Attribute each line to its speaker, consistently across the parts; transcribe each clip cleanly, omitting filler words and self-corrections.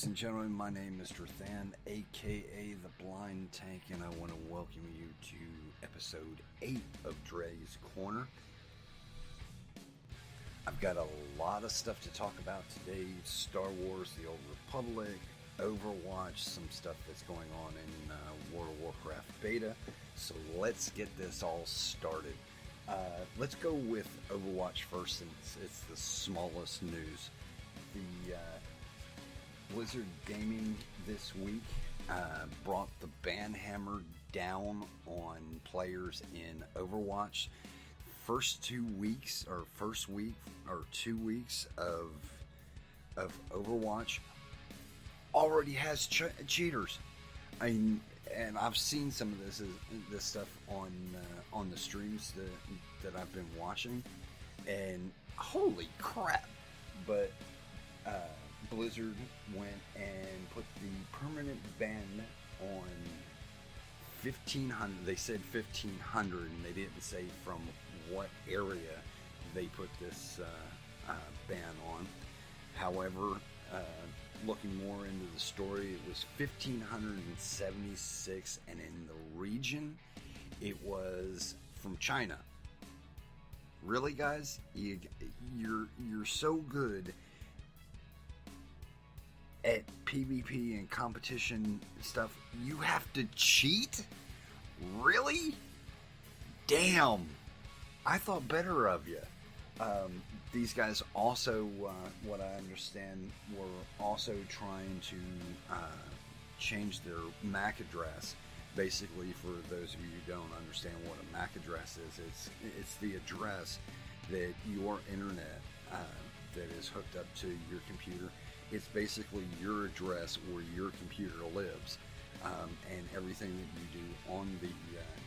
Speaker 1: and gentlemen, my name is Mr. Than, aka The Blind Tank, and I want to welcome you to episode 8 of Dre's Corner. I've got a lot of stuff to talk about today. Star Wars, the Old Republic, Overwatch, some stuff that's going on in World of Warcraft beta. So let's get this all started. Let's go with Overwatch first, since it's the smallest news. The Blizzard Gaming this week brought the ban hammer down on players in Overwatch. First 2 weeks, or first week or 2 weeks of Overwatch already has cheaters. And I've seen some of this stuff on the streams that I've been watching, and holy crap! But Blizzard went and put the permanent ban on 1,500. They said 1,500, and they didn't say from what area they put this ban on. However, looking more into the story, it was 1,576, and in the region, it was from China. Really, guys? You're so good at PvP and competition stuff, you have to cheat? Really? Damn. I thought better of you. These guys also, what I understand, were also trying to change their MAC address. Basically, for those of you who don't understand what a MAC address is, it's the address that your internet that is hooked up to your computer. It's basically your address where your computer lives, and everything that you do on the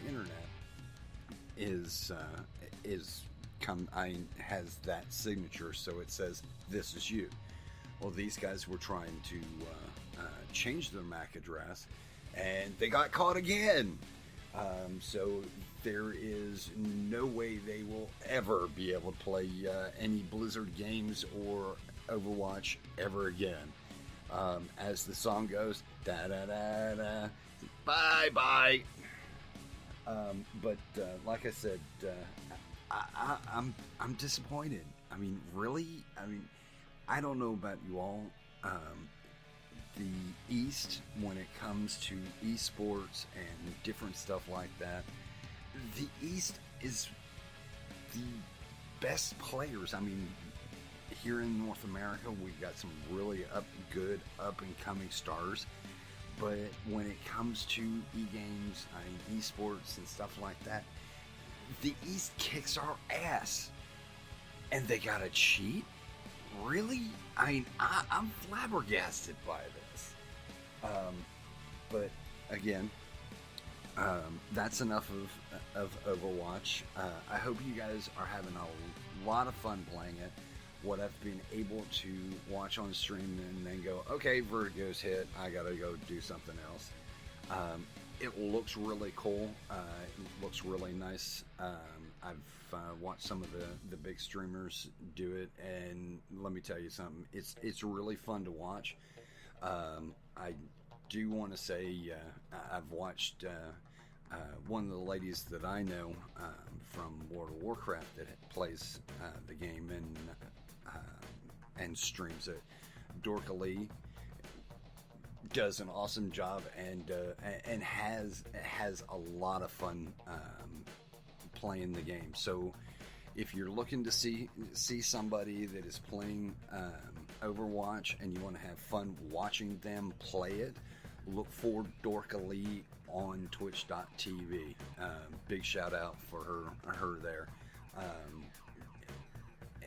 Speaker 1: internet has that signature, so it says this is you. Well, these guys were trying to change their MAC address, and they got caught again. So there is no way they will ever be able to play any Blizzard games or Overwatch ever again. As the song goes, da da da da, bye bye. But like I said, I'm disappointed. I mean, really? I mean, I don't know about you all. The East, when it comes to esports and different stuff like that, the East is the best players. I mean, here in North America, we've got some really good up-and-coming stars. But when it comes to e-games, esports and stuff like that, the East kicks our ass. And they gotta cheat? Really? I mean, I'm flabbergasted by this. But again, that's enough of Overwatch. I hope you guys are having a lot of fun playing it. What I've been able to watch on stream and then go, okay, Vertigo's hit, I gotta go do something else. It looks really cool. It looks really nice. I've watched some of the big streamers do it, and let me tell you something. It's really fun to watch. I do want to say I've watched one of the ladies that I know from World of Warcraft that plays the game and streams it. Dorkalee does an awesome job and has a lot of fun playing the game. So if you're looking to see somebody that is playing Overwatch and you want to have fun watching them play it, look for Dorkalee on Twitch.tv. Big shout out for her there.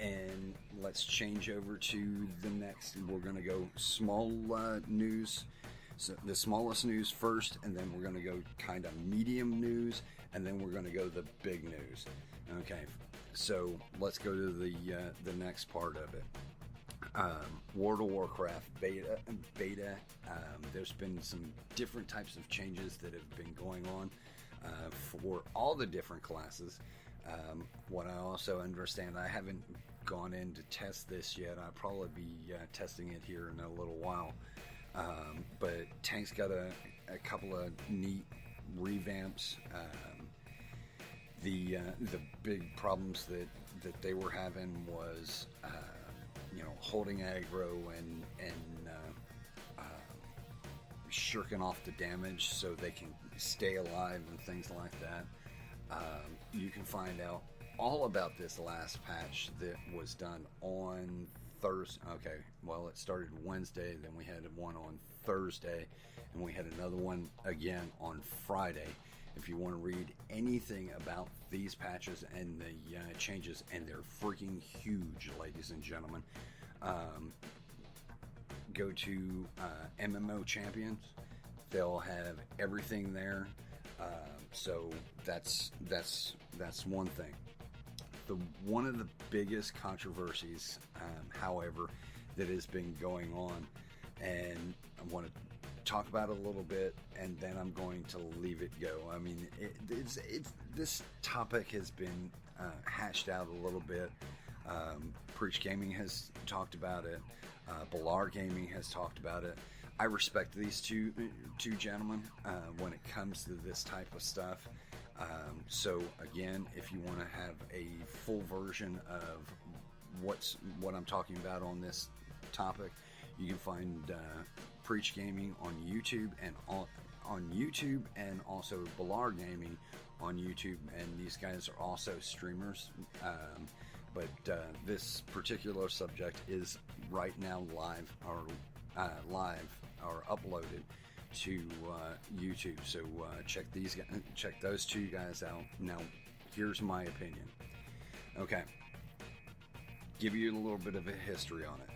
Speaker 1: And let's change over to the next. We're going to go small news. So the smallest news first, and then we're going to go kind of medium news, and then we're going to go the big news. Okay, so let's go to the next part of it. World of Warcraft beta. There's been some different types of changes that have been going on for all the different classes. What I also understand, I haven't gone in to test this yet. I'll probably be testing it here in a little while. But Tank's got a couple of neat revamps. The big problems that they were having was holding aggro and shirking off the damage so they can stay alive and things like that. You can find out all about this last patch that was done on Thursday. Okay, well, it started Wednesday, then we had one on Thursday, and we had another one again on Friday. If you want to read anything about these patches and the changes, and they're freaking huge, ladies and gentlemen, go to MMO Champions. They'll have everything there. So that's one thing. One of the biggest controversies, however, that has been going on, and I want to talk about it a little bit, and then I'm going to leave it go. I mean, this topic has been hashed out a little bit. Preach Gaming has talked about it. Balluar Gaming has talked about it. I respect these two gentlemen when it comes to this type of stuff. So again, if you want to have a full version of what I'm talking about on this topic, you can find Preach Gaming on YouTube and on YouTube, and also Balluar Gaming on YouTube. And these guys are also streamers. But this particular subject is right now live or uploaded to YouTube. So check those two guys out. Now, here's my opinion. Okay, give you a little bit of a history on it.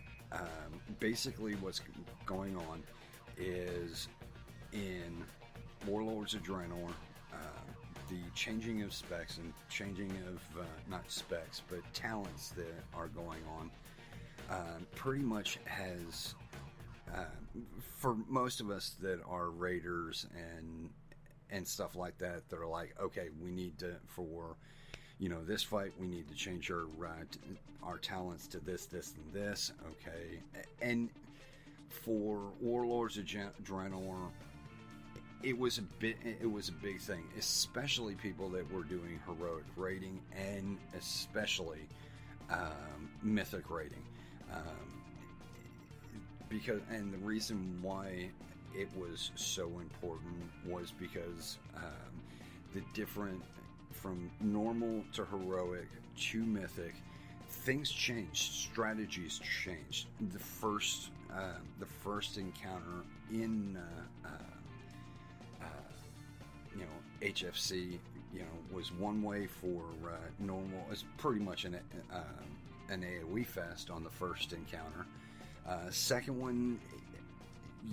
Speaker 1: Basically, what's going on is in Warlords of Draenor, the changing of specs and changing of not specs but talents that are going on pretty much has for most of us that are raiders and stuff like that, they're like, okay, we need to, for this fight, we need to change our talents to this and this. Okay, and for Warlords of Draenor, it was a big thing, especially people that were doing heroic raiding and especially mythic raiding. Because, and the reason why it was so important was because the different, from normal to heroic to mythic, things changed, strategies changed. The first encounter in HFC, was one way for normal. It's pretty much an AoE fest on the first encounter. Second one,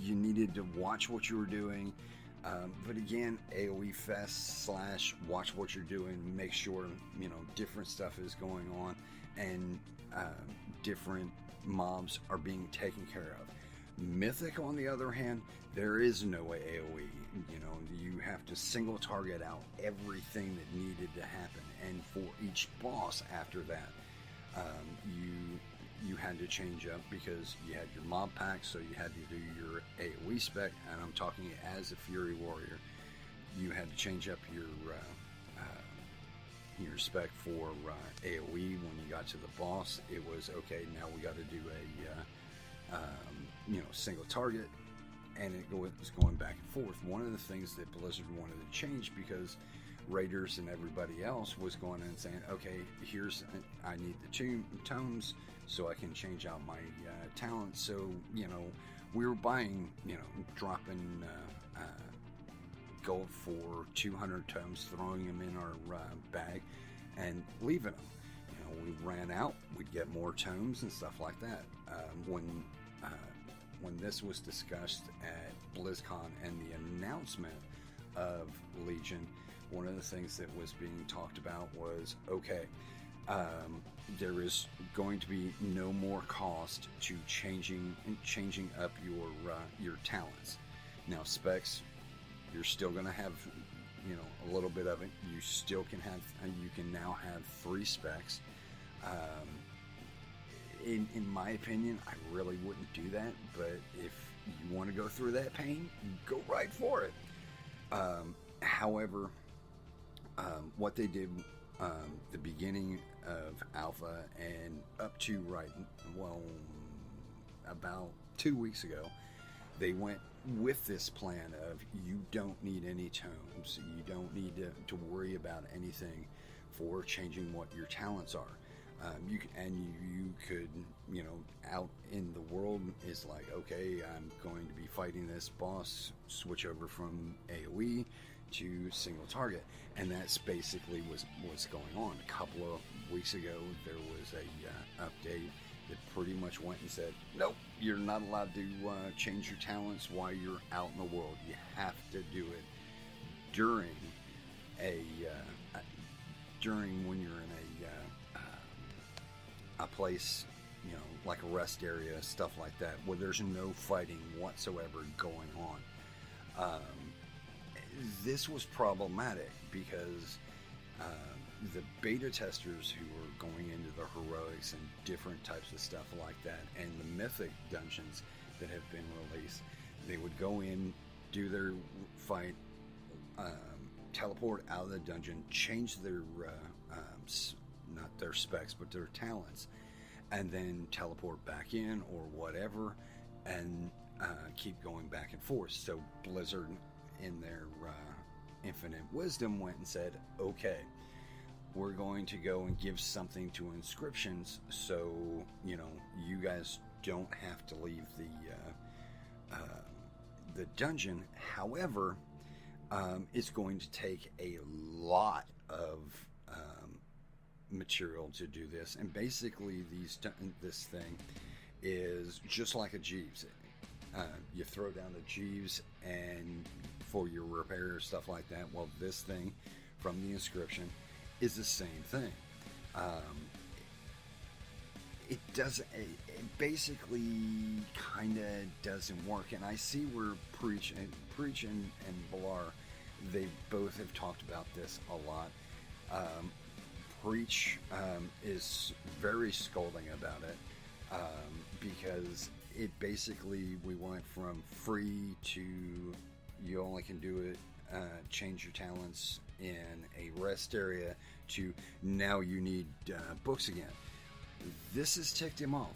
Speaker 1: you needed to watch what you were doing. But again, AoE fest / watch what you're doing, make sure, different stuff is going on, and different mobs are being taken care of. Mythic, on the other hand, there is no AoE. You have to single target out everything that needed to happen, and for each boss after that, you had to change up because you had your mob pack, so you had to do your AoE spec, and I'm talking as a Fury Warrior. You had to change up your spec for AoE. When you got to the boss, it was okay, now we got to do a single target, and it was going back and forth. One of the things that Blizzard wanted to change, because Raiders and everybody else was going in and saying, okay, I need the tomes so I can change out my talents. So, we were buying, dropping gold for 200 tomes, throwing them in our bag and leaving them. We ran out, we'd get more tomes and stuff like that. When this was discussed at BlizzCon and the announcement of Legion, one of the things that was being talked about was, okay, there is going to be no more cost to changing up your talents. Now, specs, you're still going to have a little bit of it. You still can have. You can now have 3 specs. In my opinion, I really wouldn't do that. But you want to go through that pain, go right for it. However, what they did, the beginning of alpha and up to about 2 weeks ago, they went with this plan of you don't need any tomes, you don't need to worry about anything for changing what your talents are. You could, out in the world is like, okay, I'm going to be fighting this boss, switch over from AoE to single target, and that's basically what's going on. A couple of weeks ago, there was a update that pretty much went and said, nope, you're not allowed to change your talents while you're out in the world. You have to do it during when you're in a place, like a rest area, stuff like that, where there's no fighting whatsoever going on. This was problematic because the beta testers who were going into the heroics and different types of stuff like that, and the mythic dungeons that have been released, they would go in, do their fight, teleport out of the dungeon, change their not their specs but their talents, and then teleport back in or whatever, and keep going back and forth. So Blizzard, in their infinite wisdom, went and said, okay, we're going to go and give something to inscriptions, so you guys don't have to leave the dungeon. However, it's going to take a lot of material to do this, and basically this thing is just like a Jeeves. You throw down the Jeeves and for your repair, stuff like that. Well, this thing from the inscription is the same thing. It basically kind of doesn't work, and I see where Preach and Balluar, they both have talked about this a lot. Preach is very scolding about it because it basically, we went from free to you only can do it, change your talents in a rest area, to now you need books again. This has ticked him off.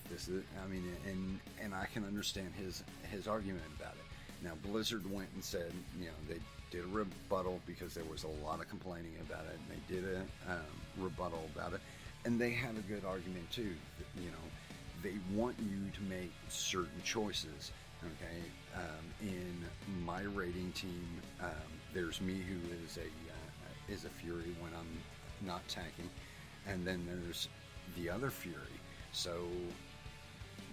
Speaker 1: And I can understand his argument about it. Now, Blizzard went and said, they did a rebuttal because there was a lot of complaining about it, and they did a rebuttal about it, and they have a good argument too. They want you to make certain choices. Okay, in my raiding team, there's me, who is a Fury when I'm not tanking, and then there's the other Fury. So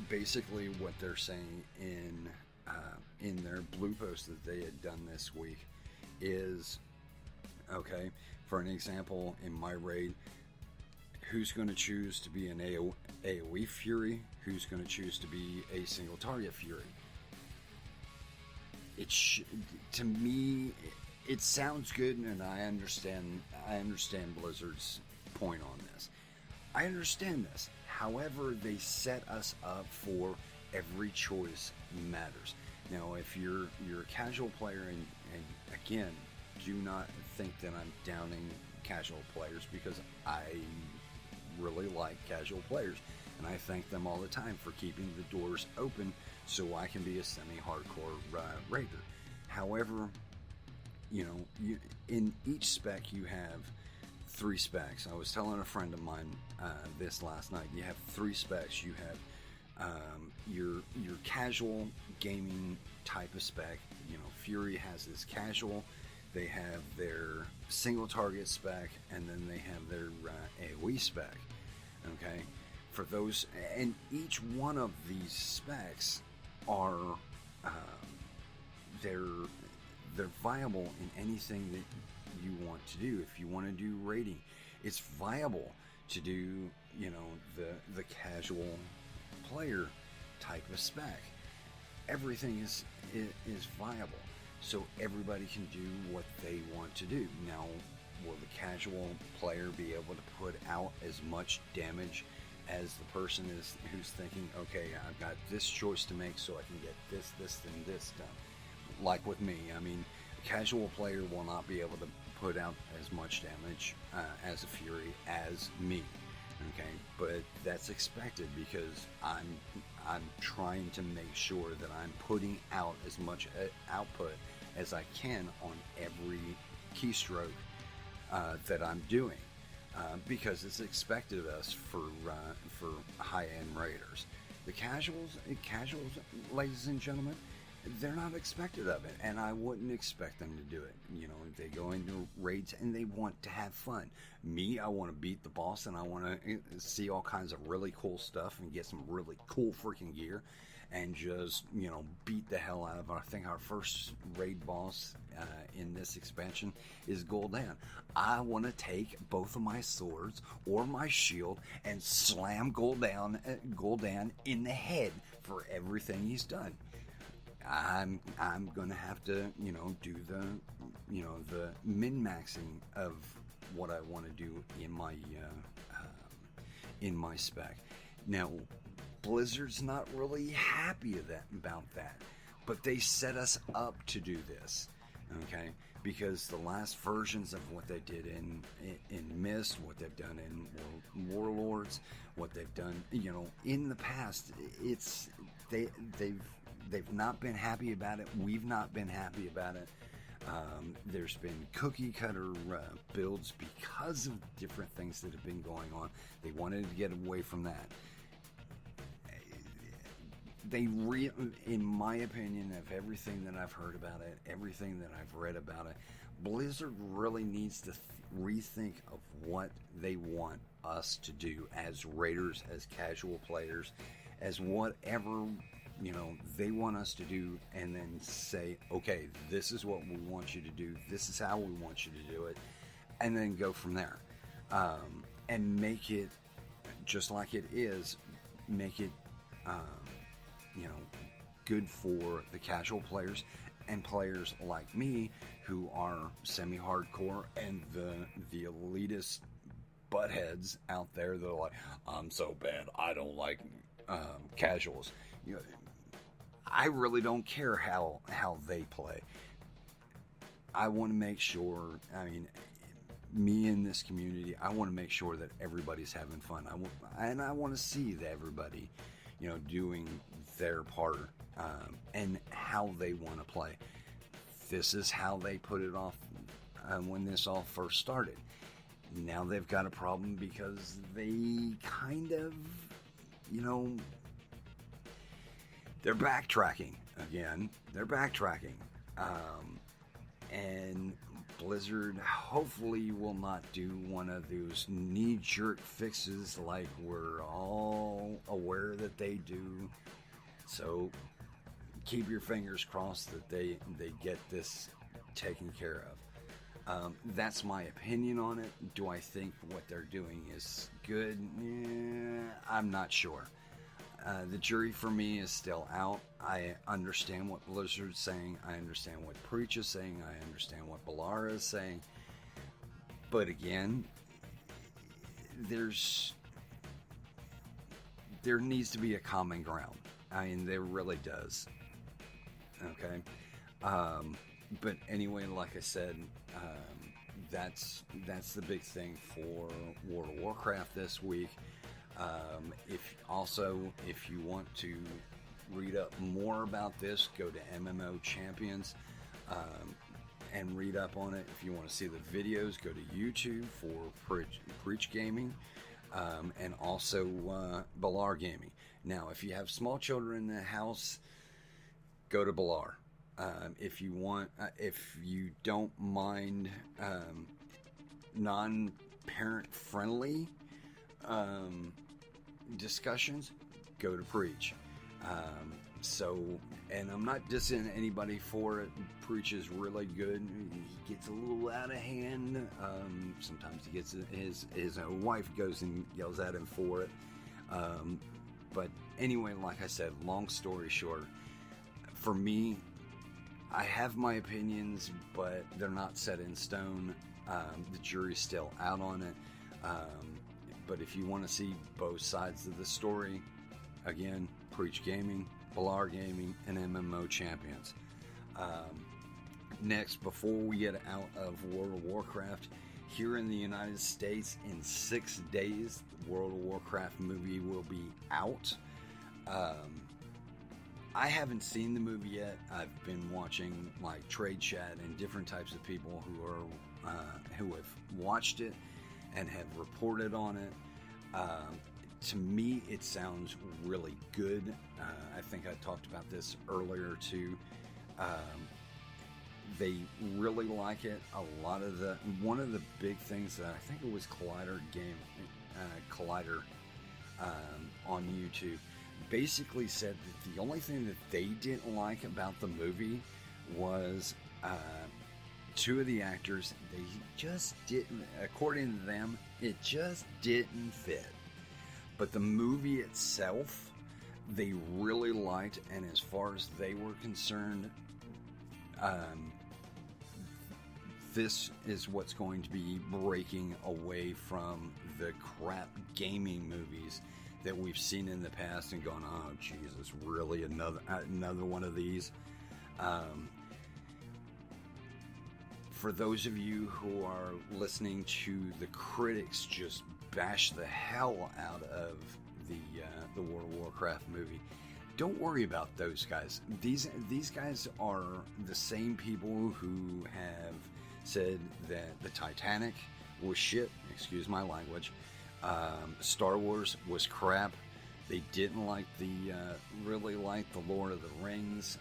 Speaker 1: basically, what they're saying in their blue post that they had done this week is, okay, for an example, in my raid, who's going to choose to be an AoE Fury? Who's going to choose to be a single target Fury? To me, it sounds good, and I understand Blizzard's point on this. I understand this. However, they set us up for every choice matters. Now, if you're a casual player, and again, do not think that I'm downing casual players, because I really like casual players, and I thank them all the time for keeping the doors open so I can be a semi-hardcore raider. However, in each spec you have 3 specs. I was telling a friend of mine this last night. You have 3 specs. You have your casual gaming type of spec. Fury has this casual. They have their single target spec, and then they have their AoE spec. Okay, for those, and each one of these specs are they're viable in anything that you want to do. If you want to do raiding, it's viable to do the casual player type of spec. Everything is viable, so everybody can do what they want to do. Now, will the casual player be able to put out as much damage as the person who's thinking, okay, I've got this choice to make, so I can get this, and this done. Like with me, I mean, a casual player will not be able to put out as much damage as a Fury as me. Okay, but that's expected because I'm trying to make sure that I'm putting out as much output as I can on every keystroke that I'm doing, because it's expected of us for high-end raiders. The casuals, ladies and gentlemen, they're not expected of it, and I wouldn't expect them to do it. You know, they go into raids and they want to have fun. Me, I want to beat the boss, and I want to see all kinds of really cool stuff and get some really cool freaking gear, and just, you know, beat the hell out of it. I think our first raid boss in this expansion is Gul'dan. I want to take both of my swords or my shield and slam Gul'dan in the head for everything he's done. I'm gonna have to, you know, do the min-maxing of what I want to do in my spec. Now, Blizzard's not really happy about that, but they set us up to do this, okay? Because the last versions of what they did in Mist, what they've done in Warlords, what they've done, you know, in the past, they've not been happy about it. We've not been happy about it. There's been cookie cutter builds because of different things that have been going on. They wanted to get away from that. In my opinion, of everything that I've heard about it, everything that I've read about it, Blizzard really needs to rethink of what they want us to do as raiders, as casual players, as whatever, you know, they want us to do, and then say, okay, this is what we want you to do, this is how we want you to do it, and then go from there. And make it just like it is, make it you know, good for the casual players and players like me who are semi-hardcore, and the elitist buttheads out there that are like, I'm so bad, I don't like casuals. You know, I really don't care how they play. I want to make sure, I mean, me in this community, I want to make sure that everybody's having fun. I want to see that everybody, you know, doing their part, and how they want to play. This is how they put it off when this all first started. Now they've got a problem because they kind of, you know, they're backtracking again. They're backtracking. And Blizzard hopefully will not do one of those knee-jerk fixes like we're all aware that they do. So keep your fingers crossed that they get this taken care of. That's my opinion on it. Do I think what they're doing is good? I'm not sure. The jury for me is still out. I understand what Blizzard's saying. I understand what Preach is saying. I understand what Balluar is saying. But again, there needs to be a common ground. I mean, there really does. Okay. But anyway, like I said, that's the big thing for World of Warcraft this week. If you want to read up more about this, go to MMO Champions and read up on it. If you want to see the videos, go to YouTube for Preach Gaming, and also Balluar Gaming. Now, if you have small children in the house, go to Balluar. If you don't mind non-parent friendly discussions, go to Preach. And I'm not dissing anybody for it. Preach is really good. He gets a little out of hand. Sometimes he gets his wife goes and yells at him for it. But anyway, like I said, long story short, for me, I have my opinions, but they're not set in stone. The jury's still out on it. But if you want to see both sides of the story, again, Preach Gaming, Balluar Gaming, and MMO Champions. Next, before we get out of World of Warcraft, here in the United States, in 6 days, the World of Warcraft movie will be out. I haven't seen the movie yet. I've been watching like trade chat and different types of people who have watched it and have reported on it. To me, it sounds really good. I think I talked about this earlier too. They really like it. One of the big things that I think it was Collider on YouTube basically said that the only thing that they didn't like about the movie was two of the actors. They just didn't, according to them, it just didn't fit. But the movie itself, they really liked, and as far as they were concerned, this is what's going to be breaking away from the crap gaming movies that we've seen in the past and gone, oh Jesus, really another one of these. For those of you who are listening to the critics just bash the hell out of the World of Warcraft movie, don't worry about those guys. These guys are the same people who have said that the Titanic was shit, excuse my language. Star Wars was crap. They didn't really like the Lord of the Rings.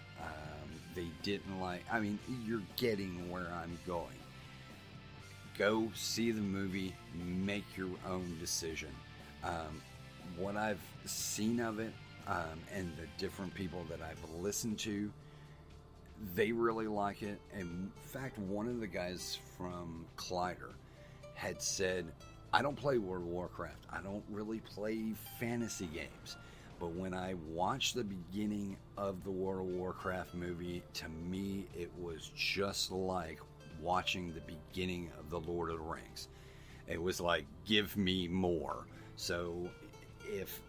Speaker 1: They didn't like, I mean, you're getting where I'm going. Go see the movie, make your own decision. What I've seen of it, and the different people that I've listened to, they really like it. And in fact, one of the guys from Collider had said, I don't play World of Warcraft. I don't really play fantasy games. But when I watched the beginning of the World of Warcraft movie, to me, it was just like watching the beginning of the Lord of the Rings. It was like, give me more. So if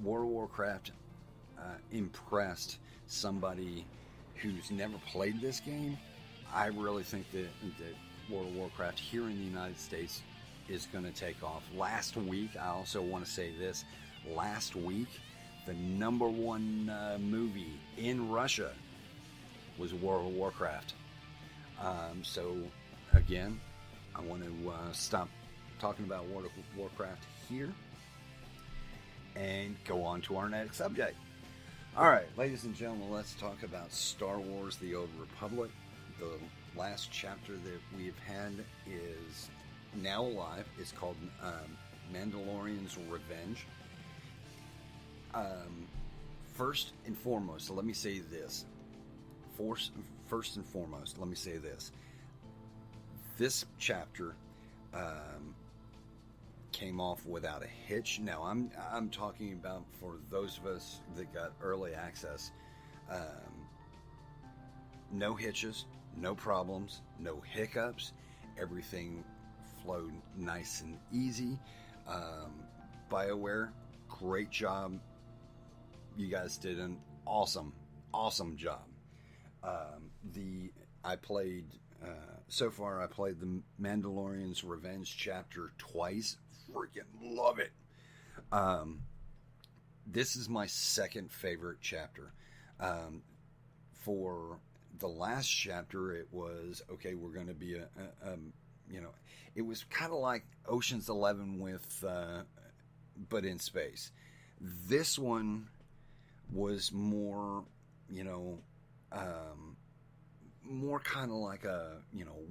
Speaker 1: World of Warcraft impressed somebody who's never played this game, I really think that World of Warcraft here in the United States is going to take off. Last week, I also want to say this, last week, the #1 movie in Russia was World of Warcraft. So, again, I want to stop talking about World of Warcraft here and go on to our next subject. Alright, ladies and gentlemen, let's talk about Star Wars The Old Republic. The last chapter that we've had is now live. It's called Mandalorian's Revenge. First and foremost, let me say this. First and foremost, let me say this. This chapter came off without a hitch. Now, I'm talking about for those of us that got early access. No hitches, no problems, no hiccups. Everything flowed nice and easy. BioWare, great job. You guys did an awesome job. I played so far. I played the Mandalorian's Revenge chapter twice. Freaking love it. This is my second favorite chapter. For the last chapter, it was okay. We're going to be it was kind of like Ocean's 11 with, but in space. This one was more, more kind of like a,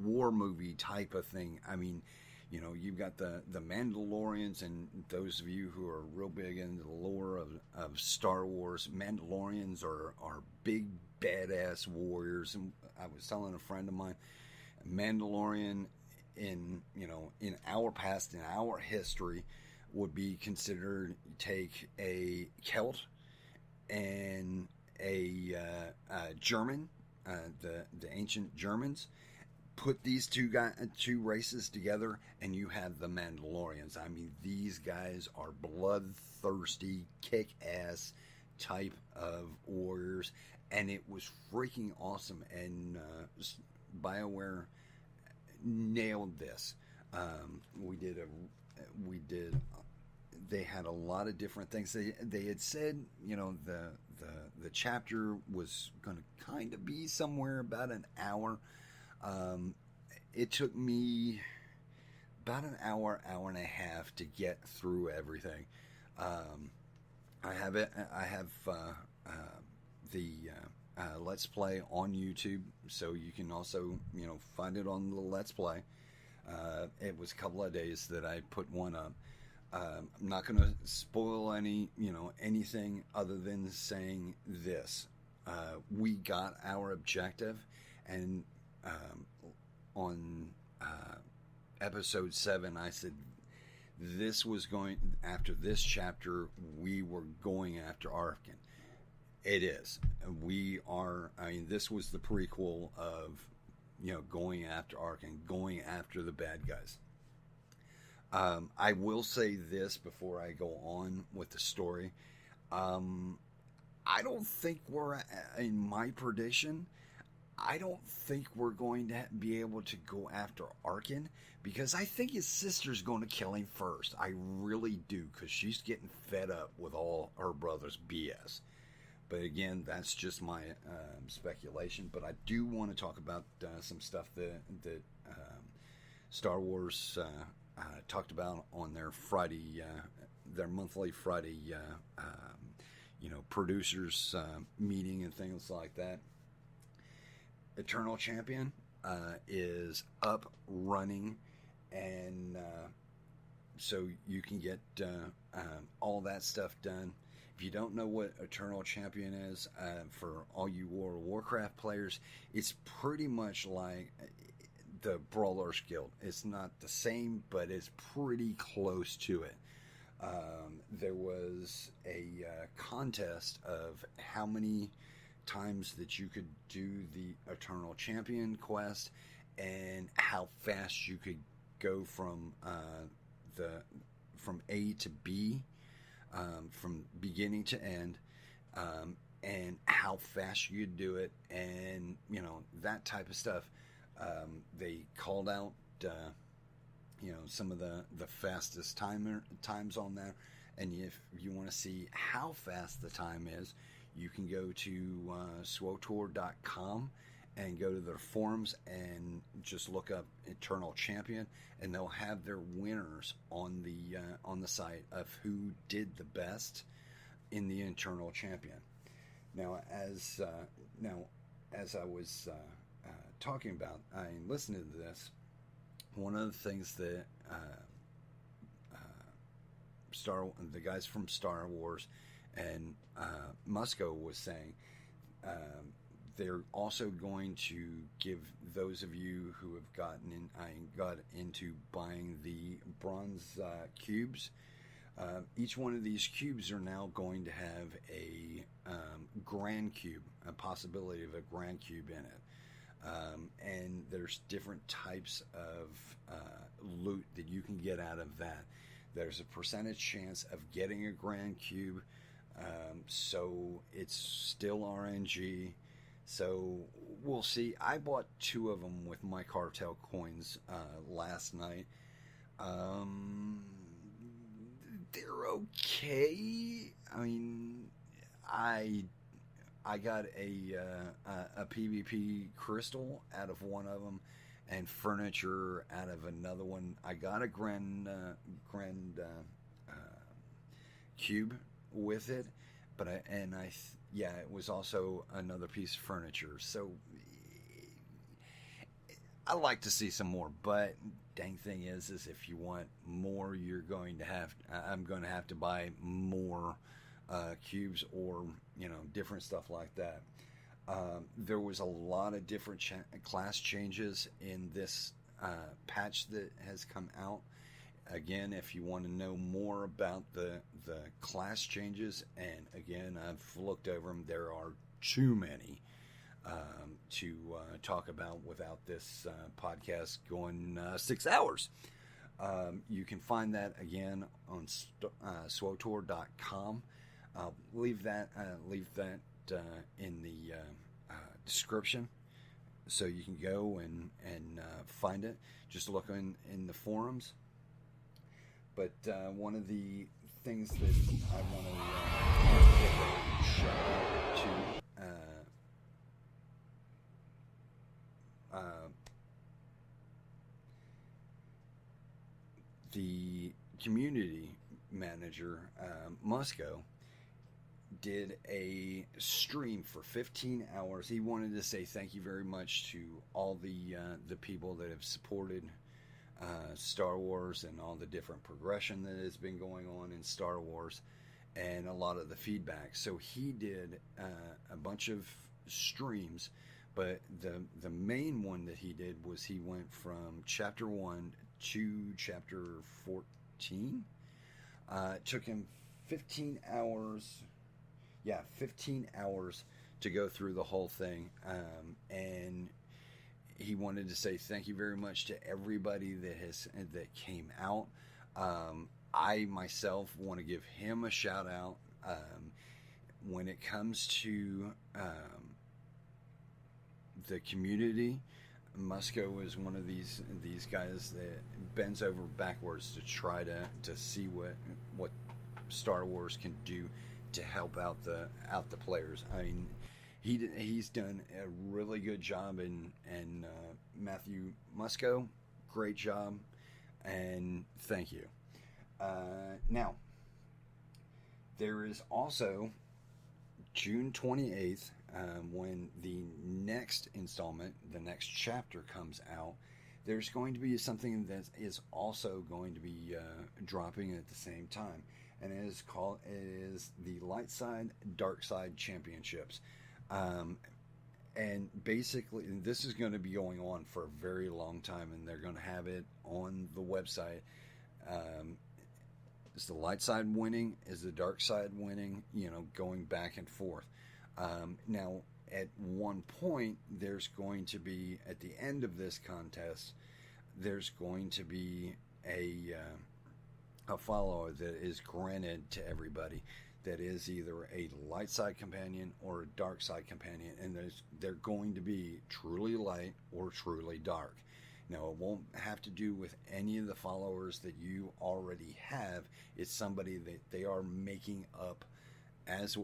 Speaker 1: war movie type of thing. I mean, you've got the Mandalorians, and those of you who are real big into the lore of Star Wars, Mandalorians are big, badass warriors. And I was telling a friend of mine, Mandalorian in our past, in our history, would be considered, take a Celt and a German, the ancient Germans, put these two races together, and you have the Mandalorians. I mean, these guys are bloodthirsty, kick-ass type of warriors, and it was freaking awesome. And BioWare nailed this. They had a lot of different things. They had said, you know, the chapter was going to kind of be somewhere about an hour. It took me about an hour and a half to get through everything. I have the Let's Play on YouTube, so you can also, you know, find it on the Let's Play. It was a couple of days that I put one up. I'm not going to spoil anything other than saying this. We got our objective, and on episode 7, I said after this chapter, we were going after Arkin. It is. This was the prequel of, you know, going after Arkin, going after the bad guys. I will say this before I go on with the story. I don't think in my prediction, I don't think we're going to be able to go after Arkin, because I think his sister's going to kill him first. I really do, because she's getting fed up with all her brother's BS. But again, that's just my speculation. But I do want to talk about some stuff that Star Wars talked about on their Friday, their monthly Friday, producers meeting and things like that. Eternal Champion is up, running, and so you can get all that stuff done. If you don't know what Eternal Champion is, for all you World of Warcraft players, it's pretty much like the Brawlers Guild. It's not the same, but it's pretty close to it. There was a contest of how many times that you could do the Eternal Champion quest and how fast you could go from A to B, from beginning to end, and how fast you could do it, and that type of stuff. They called out some of the fastest times on there, and if you want to see how fast the time is, you can go to Swtor.com and go to their forums and just look up Eternal Champion, and they'll have their winners on the site of who did the best in the Eternal Champion. Now, as I was talking about, listening to this, one of the things that the guys from Star Wars and Musco was saying, they're also going to give those of you who have got into buying the bronze cubes. Each one of these cubes are now going to have a grand cube, a possibility of a grand cube in it. And there's different types of loot that you can get out of that. There's a percentage chance of getting a grand cube, so it's still RNG. So we'll see. I bought 2 of them with my cartel coins last night. They're okay. I mean, I got a PvP crystal out of one of them, and furniture out of another one. I got a grand cube with it, but it was also another piece of furniture. So I like to see some more, but dang thing is if you want more, I'm going to have to buy more cubes or different stuff like that. There was a lot of different class changes in this patch that has come out. Again, if you want to know more about the class changes, and again, I've looked over them, there are too many. to talk about without this podcast going 6 hours. You can find that again on Swtor.com. Leave that in the description, so you can go and find it. Just look in the forums. But one of the things that I want to give a shout out to the community manager, Musco, did a stream for 15 hours. He wanted to say thank you very much to all the people that have supported Star Wars and all the different progression that has been going on in Star Wars and a lot of the feedback. So he did a bunch of streams, but the main one that he did was he went from chapter 1 to chapter 14. It took him 15 hours. Yeah, 15 hours to go through the whole thing. And he wanted to say thank you very much to everybody that came out. I myself want to give him a shout out. When it comes to the community, Musco is one of these guys that bends over backwards to try to see what Star Wars can do to help out the players. I mean, he's done a really good job, and Matthew Musco, great job, and thank you. Now, there is also June 28th, when the next installment, the next chapter comes out. There's going to be something that is also going to be dropping at the same time, and it is the Light Side, Dark Side Championships. And basically, this is going to be going on for a very long time, and they're going to have it on the website. Is the light side winning? Is the dark side winning? Going back and forth. Now, at one point, there's going to be, at the end of this contest, there's going to be a follower that is granted to everybody that is either a light side companion or a dark side companion, and they're going to be truly light or truly dark. Now, it won't have to do with any of the followers that you already have. It's somebody that they are making up. As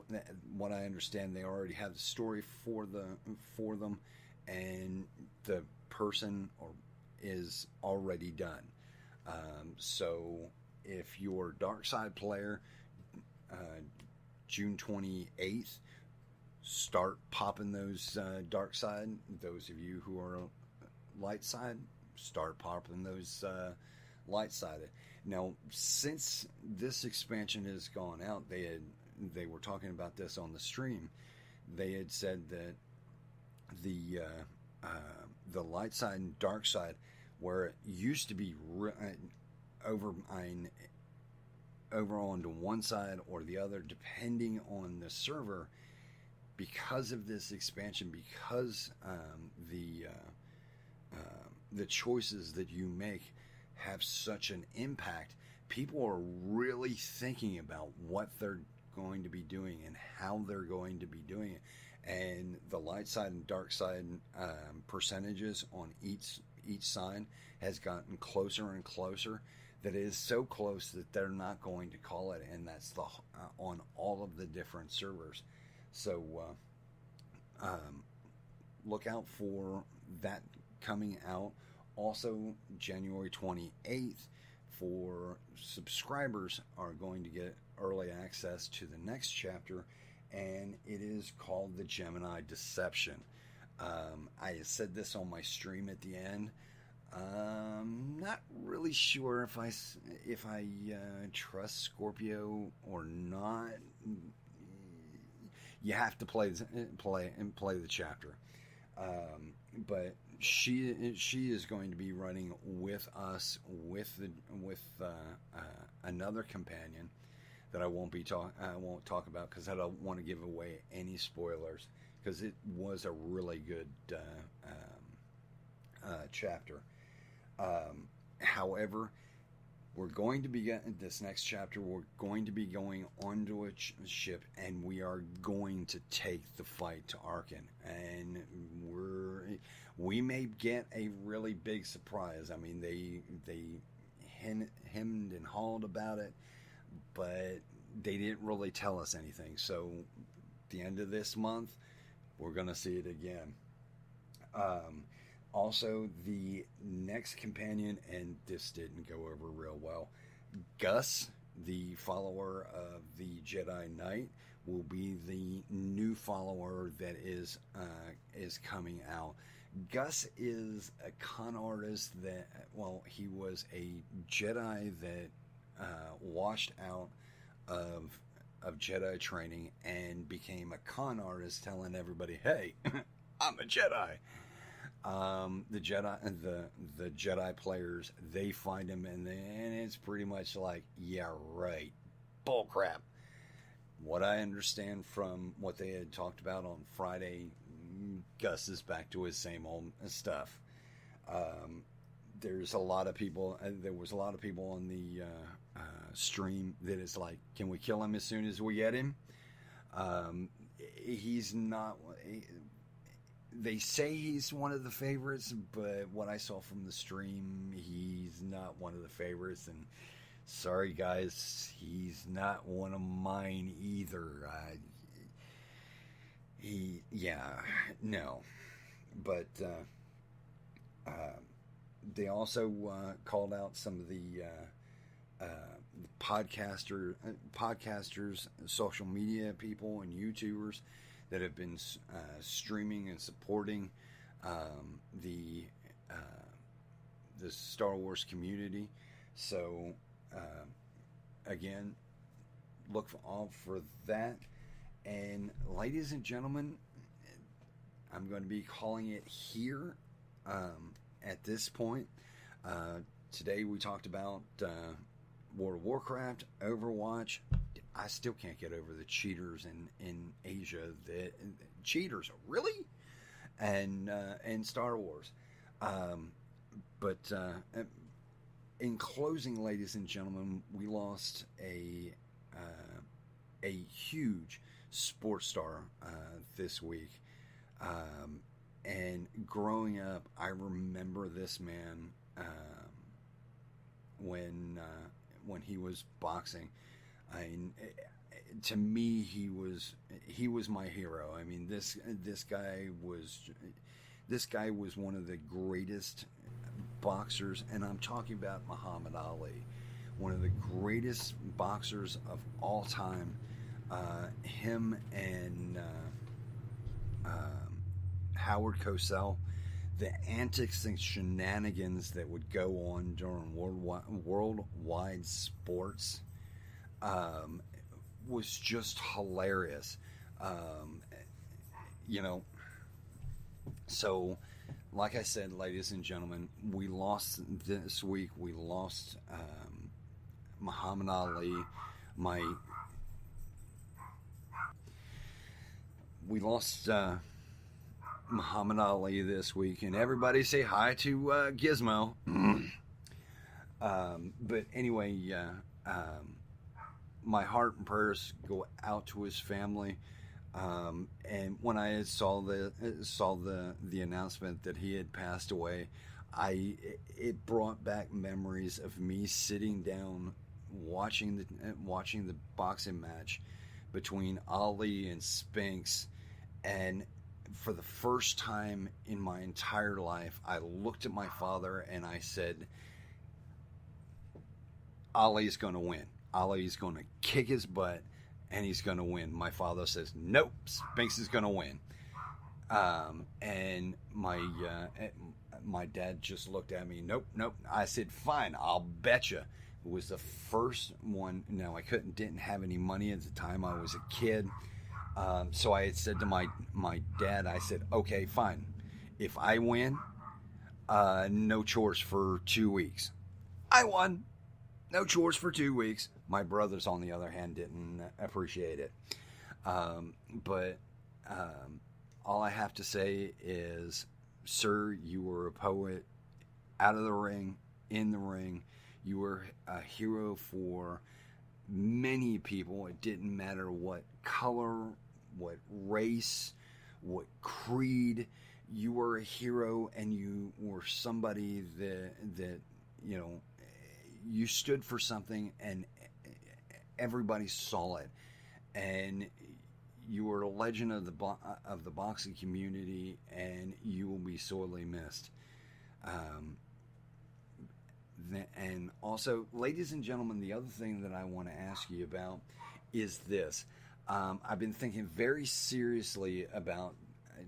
Speaker 1: what I understand, they already have the story for them, and the person is already done. So if you're a dark side player, June 28th, start popping those dark side. Those of you who are light side, start popping those light sided. Now, since this expansion has gone out, they were talking about this on the stream. They had said that the light side and dark side, where it used to be over onto one side or the other, depending on the server, because of this expansion, because the choices that you make have such an impact, people are really thinking about what they're going to be doing and how they're going to be doing it. And the light side and dark side percentages on each side has gotten closer and closer. That is so close that they're not going to call it, and that's on all of the different servers. So look out for that coming out. Also, January 28th, for subscribers are going to get early access to the next chapter, and it is called the Gemini Deception. I said this on my stream at the end. Not really sure if I trust Scorpio or not. You have to play the chapter. But she is going to be running with us with another companion that I won't talk about, because I don't want to give away any spoilers, because it was a really good chapter. However, we're going to be this next chapter. We're going to be going onto a ship, and we are going to take the fight to Arkan, and we may get a really big surprise. I mean, they hemmed and hawed about it, but they didn't really tell us anything. So, at the end of this month, we're going to see it again. Also, the next companion, and this didn't go over real well, Gus, the follower of the Jedi Knight, will be the new follower that is coming out. Gus is a con artist that, well, he was a Jedi that washed out of Jedi training and became a con artist, telling everybody, "Hey, I'm a Jedi." The Jedi players, they find him, and it's pretty much like, yeah, right, bullcrap. What I understand from what they had talked about on Friday, Gus is back to his same old stuff. There's a lot of people. There was a lot of people on the stream that is like, can we kill him as soon as we get him? He's not. They say he's one of the favorites, but what I saw from the stream, he's not one of the favorites. And sorry, guys, he's not one of mine either. No. But they also called out some of the podcasters, social media people, and YouTubers that have been streaming and supporting the Star Wars community. So again, look for that. And ladies and gentlemen, I'm going to be calling it here at this point. Today we talked about World of Warcraft, Overwatch. I still can't get over the cheaters in Asia. The cheaters, really? And Star Wars. But in closing, ladies and gentlemen, we lost a huge sports star this week. And growing up, I remember this man when he was boxing. To me, he was my hero. I mean, this guy was one of the greatest boxers, and I'm talking about Muhammad Ali, one of the greatest boxers of all time. Him and Howard Cosell, the antics and shenanigans that would go on during worldwide sports was just hilarious. So like I said, ladies and gentlemen, we lost this week. We lost Muhammad Ali. We lost Muhammad Ali this week, and everybody say hi to Gizmo. But anyway, my heart and prayers go out to his family. And when I saw the announcement that he had passed away, it brought back memories of me sitting down watching the boxing match between Ali and Spinks, and for the first time in my entire life, I looked at my father and I said, Ali's going to win. Ali's going to kick his butt, and he's going to win. My father says, nope, Spinks is going to win. And my dad just looked at me, nope. I said, fine, I'll bet you. It was the first one. No, I didn't have any money at the time. I was a kid. So I had said to my dad, I said, okay, fine. If I win, no chores for 2 weeks. I won. No chores for 2 weeks. My brothers, on the other hand, didn't appreciate it. But all I have to say is, sir, you were a poet out of the ring, in the ring. You were a hero for many people. It didn't matter what color, what race, what creed. You were a hero, and you were somebody that you know, you stood for something, and everybody saw it. And you were a legend of the boxing community, and you will be sorely missed. And also, ladies and gentlemen, the other thing that I want to ask you about is this. I've been thinking very seriously about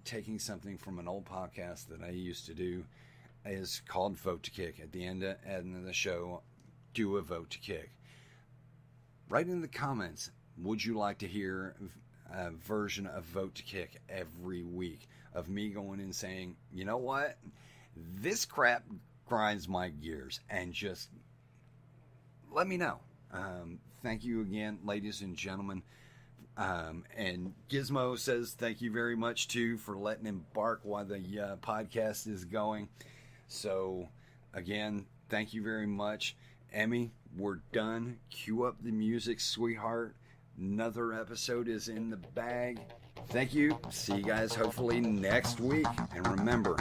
Speaker 1: taking something from an old podcast that I used to do. Is called Vote to Kick. At the end of the show, do a Vote to Kick. Write in the comments, would you like to hear a version of Vote to Kick every week of me going and saying, you know what, this crap grinds my gears, and just let me know. Thank you again, ladies and gentlemen. And Gizmo says thank you very much too for letting him bark while the podcast is going. So again, thank you very much. Emmy, we're done. Cue up the music, sweetheart. Another episode is in the bag. Thank you. See you guys hopefully next week. And remember,